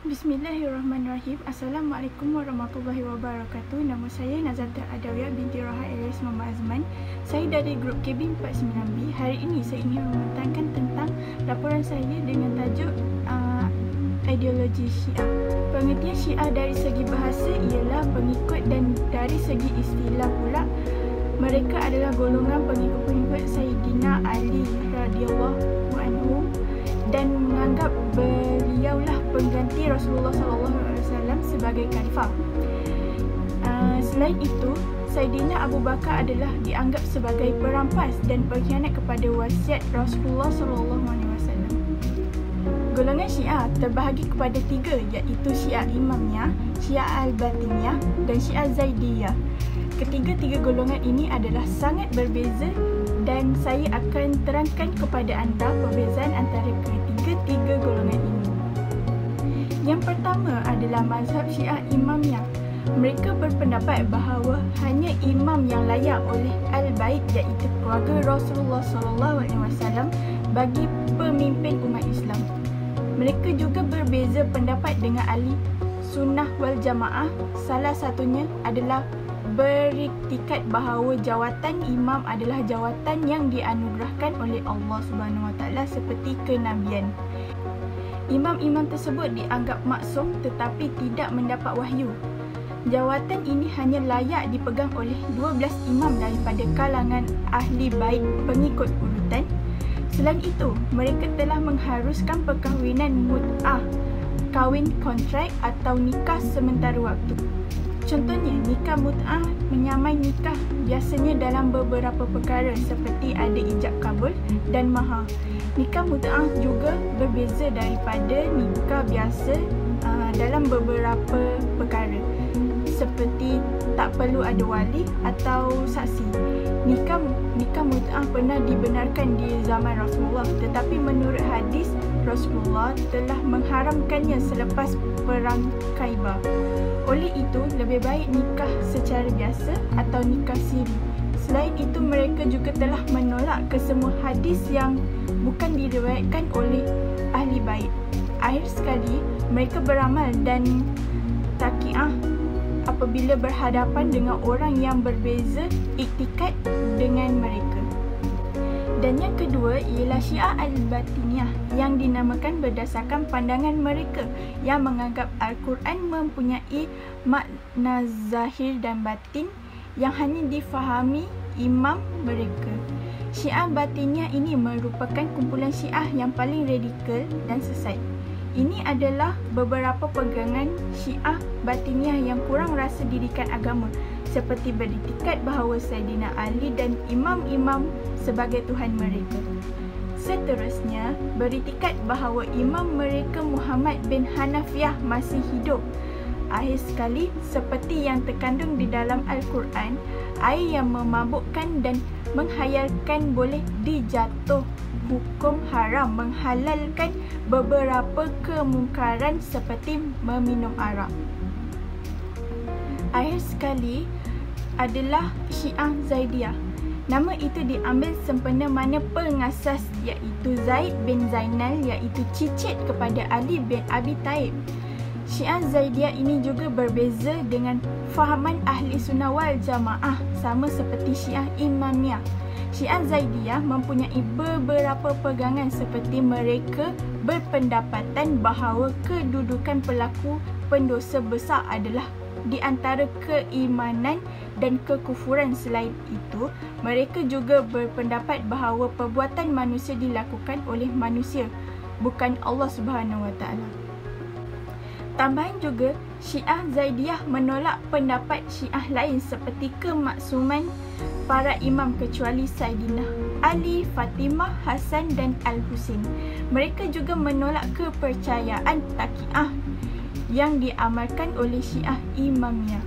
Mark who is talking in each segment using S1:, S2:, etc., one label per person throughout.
S1: Bismillahirrahmanirrahim. Assalamualaikum warahmatullahi wabarakatuh. Nama saya Nazata Adawiyah binti Roha Elias Muhammad Azman. Saya dari grup KB 49B. Hari ini saya ingin membentangkan tentang laporan saya dengan tajuk ideologi Syiah. Pengertian Syiah dari segi bahasa ialah pengikut, dan dari segi istilah pula mereka adalah golongan pengikut-pengikut Sayyidina Ali radhiyallahu anhu dan menganggap beliaulah pengganti Rasulullah SAW sebagai khalifah. Selain itu, Sayyidina Abu Bakar adalah dianggap sebagai perampas dan pengkhianat kepada wasiat Rasulullah SAW. Golongan Syiah terbahagi kepada tiga, iaitu Syiah Imamiyah, Syiah Al-Batiniyah dan Syiah Zaidiyah. Ketiga-tiga golongan ini adalah sangat berbeza, dan saya akan terangkan kepada anda perbezaan antara ketiga-tiga golongan ini. Yang pertama adalah mazhab Syiah Imamiyah. Mereka berpendapat bahawa hanya imam yang layak oleh Al-Bait, iaitu keluarga Rasulullah SAW, bagi pemimpin umat Islam. Mereka juga berbeza pendapat dengan ahli sunnah wal jamaah. Salah satunya adalah beriktikad bahawa jawatan imam adalah jawatan yang dianugerahkan oleh Allah SWT seperti kenabian. Imam-imam tersebut dianggap maksum tetapi tidak mendapat wahyu. Jawatan ini hanya layak dipegang oleh 12 imam daripada kalangan ahli bait pengikut urutan. Selain itu, mereka telah mengharuskan perkahwinan mut'ah, kahwin kontrak atau nikah sementara waktu. Contohnya, nikah mut'ah menyamai nikah biasanya dalam beberapa perkara seperti ada ijab kabul dan mahar. Nikah mut'ah juga berbeza daripada nikah biasa dalam beberapa perkara seperti tak perlu ada wali atau saksi. Nikah mut'ah pernah dibenarkan di zaman Rasulullah, tetapi menurut hadis Rasulullah telah mengharamkannya selepas perang Khaibah. Oleh itu, lebih baik nikah secara biasa atau nikah siri. Selain itu, mereka juga telah menolak kesemua hadis yang bukan diriwayatkan oleh ahli bait. Akhir sekali, mereka beramal dan taqiah apabila berhadapan dengan orang yang berbeza iktikad dengan mereka. Dan yang kedua ialah Syiah Al-Batiniyah, yang dinamakan berdasarkan pandangan mereka yang menganggap Al-Quran mempunyai makna zahir dan batin yang hanya difahami imam mereka. Syiah Batiniyah ini merupakan kumpulan Syiah yang paling radikal dan sesat. Ini adalah beberapa pegangan Syiah Batiniyah yang kurang rasa didikan agama, seperti beriktikad bahawa Sayyidina Ali dan imam-imam sebagai Tuhan mereka. Seterusnya, beriktikad bahawa imam mereka Muhammad bin Hanafiyah masih hidup. Akhir sekali, seperti yang terkandung di dalam Al-Quran, air yang memabukkan dan menghayalkan boleh dijatuh hukum haram, menghalalkan beberapa kemungkaran seperti meminum arak. Akhir sekali adalah Syiah Zaidiyah. Nama itu diambil sempena mana pengasas, iaitu Zaid bin Zainal, iaitu cicit kepada Ali bin Abi Taib. Syiah Zaidiyah ini juga berbeza dengan fahaman ahli sunnah wal jamaah, sama seperti Syiah Imamiyah. Syiah Zaidiyah mempunyai beberapa pegangan seperti mereka berpendapatan bahawa kedudukan pelaku pendosa besar adalah di antara keimanan dan kekufuran. Selain itu, mereka juga berpendapat bahawa perbuatan manusia dilakukan oleh manusia, bukan Allah SWT. Tambahan juga, Syiah Zaidiyah menolak pendapat Syiah lain seperti kemaksuman para imam kecuali Sayyidina Ali, Fatimah, Hasan dan Al-Husin. Mereka juga menolak kepercayaan taqiah yang diamalkan oleh Syiah Imamiyah.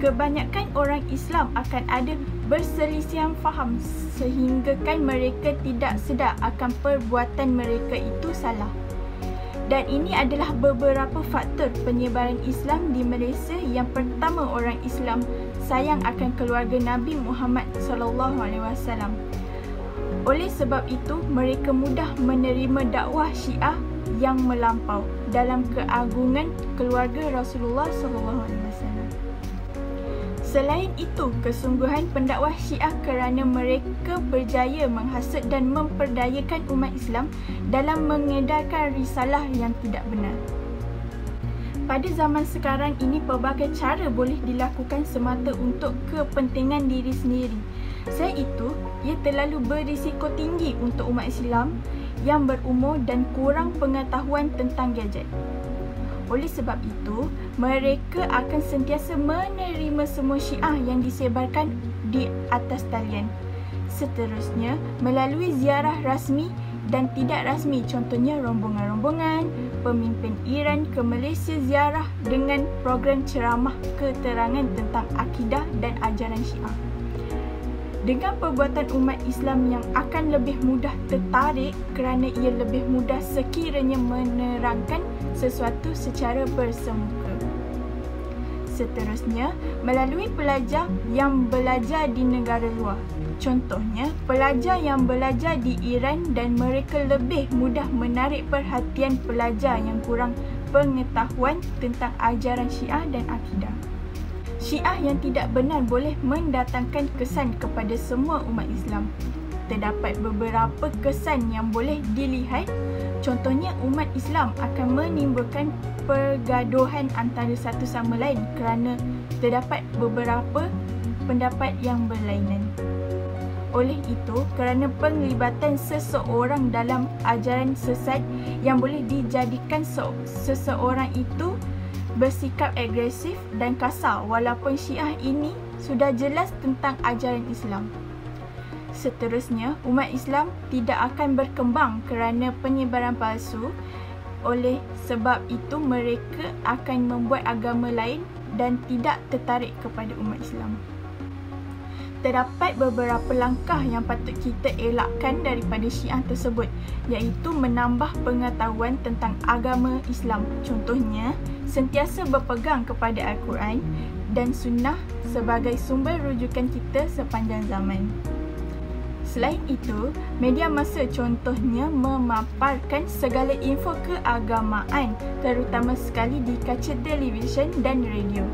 S1: Kebanyakan orang Islam akan ada perselisihan faham sehinggakan mereka tidak sedar akan perbuatan mereka itu salah. Dan ini adalah beberapa faktor penyebaran Islam di Malaysia. Yang pertama, orang Islam sayang akan keluarga Nabi Muhammad SAW. Oleh sebab itu, mereka mudah menerima dakwah Syiah yang melampau dalam keagungan keluarga Rasulullah SAW. Selain itu, kesungguhan pendakwah Syiah kerana mereka berjaya menghasut dan memperdayakan umat Islam dalam mengedarkan risalah yang tidak benar. Pada zaman sekarang ini, pelbagai cara boleh dilakukan semata untuk kepentingan diri sendiri. Selain itu, ia terlalu berisiko tinggi untuk umat Islam yang berumur dan kurang pengetahuan tentang gadget. Oleh sebab itu, mereka akan sentiasa menerima semua syiah yang disebarkan di atas talian. Seterusnya, melalui ziarah rasmi dan tidak rasmi, contohnya rombongan-rombongan pemimpin Iran ke Malaysia ziarah dengan program ceramah keterangan tentang akidah dan ajaran syiah. Dengan perbuatan umat Islam yang akan lebih mudah tertarik kerana ia lebih mudah sekiranya menerangkan sesuatu secara bersemuka. Seterusnya, melalui pelajar yang belajar di negara luar. Contohnya, pelajar yang belajar di Iran dan mereka lebih mudah menarik perhatian pelajar yang kurang pengetahuan tentang ajaran syiah dan akidah. Syiah yang tidak benar boleh mendatangkan kesan kepada semua umat Islam. Terdapat beberapa kesan yang boleh dilihat. Contohnya, umat Islam akan menimbulkan pergaduhan antara satu sama lain kerana terdapat beberapa pendapat yang berlainan. Oleh itu, kerana penglibatan seseorang dalam ajaran sesat yang boleh dijadikan seseorang itu bersikap agresif dan kasar walaupun syiah ini sudah jelas tentang ajaran Islam. Seterusnya, umat Islam tidak akan berkembang kerana penyebaran palsu. Oleh sebab itu, mereka akan membuat agama lain dan tidak tertarik kepada umat Islam. Terdapat beberapa langkah yang patut kita elakkan daripada syiah tersebut, iaitu menambah pengetahuan tentang agama Islam. Contohnya, sentiasa berpegang kepada Al-Quran dan Sunnah sebagai sumber rujukan kita sepanjang zaman. Selain itu, media massa contohnya memaparkan segala info keagamaan, terutama sekali di kaca televisyen dan radio.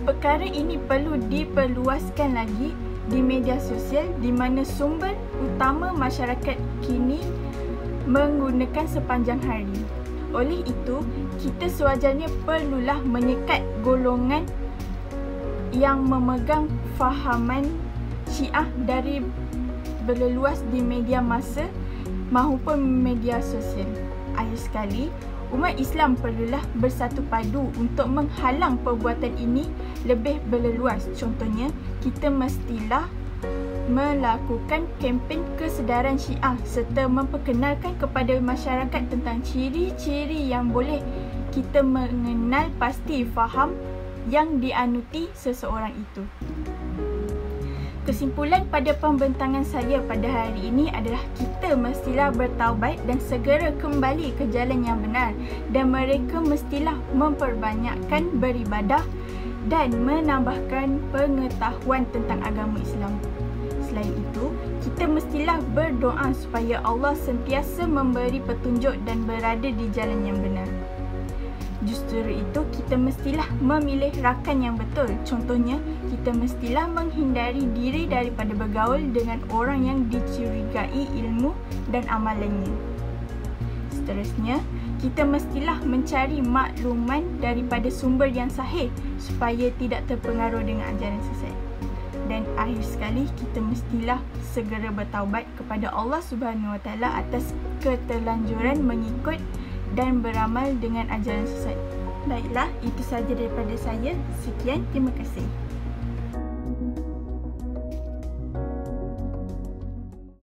S1: Perkara ini perlu diperluaskan lagi di media sosial di mana sumber utama masyarakat kini menggunakan sepanjang hari. Oleh itu, kita sewajarnya perlulah menyekat golongan yang memegang fahaman syiah dari berleluas di media massa maupun media sosial. Akhir sekali, umat Islam perlulah bersatu padu untuk menghalang perbuatan ini lebih berleluas. Contohnya, kita mestilah melakukan kempen kesedaran syiah serta memperkenalkan kepada masyarakat tentang ciri-ciri yang boleh kita mengenal pasti faham yang dianuti seseorang itu. Kesimpulan pada pembentangan saya pada hari ini adalah kita mestilah bertaubat dan segera kembali ke jalan yang benar, dan mereka mestilah memperbanyakkan beribadah dan menambahkan pengetahuan tentang agama Islam. Selain itu, kita mestilah berdoa supaya Allah sentiasa memberi petunjuk dan berada di jalan yang benar. Justru itu, kita mestilah memilih rakan yang betul. Contohnya, kita mestilah menghindari diri daripada bergaul dengan orang yang dicurigai ilmu dan amalannya. Seterusnya, kita mestilah mencari makluman daripada sumber yang sahih supaya tidak terpengaruh dengan ajaran sesat. Dan akhir sekali, kita mestilah segera bertaubat kepada Allah SWT atas keterlanjuran mengikut dan beramal dengan ajaran sesat. Baiklah, itu sahaja daripada saya. Sekian, terima kasih.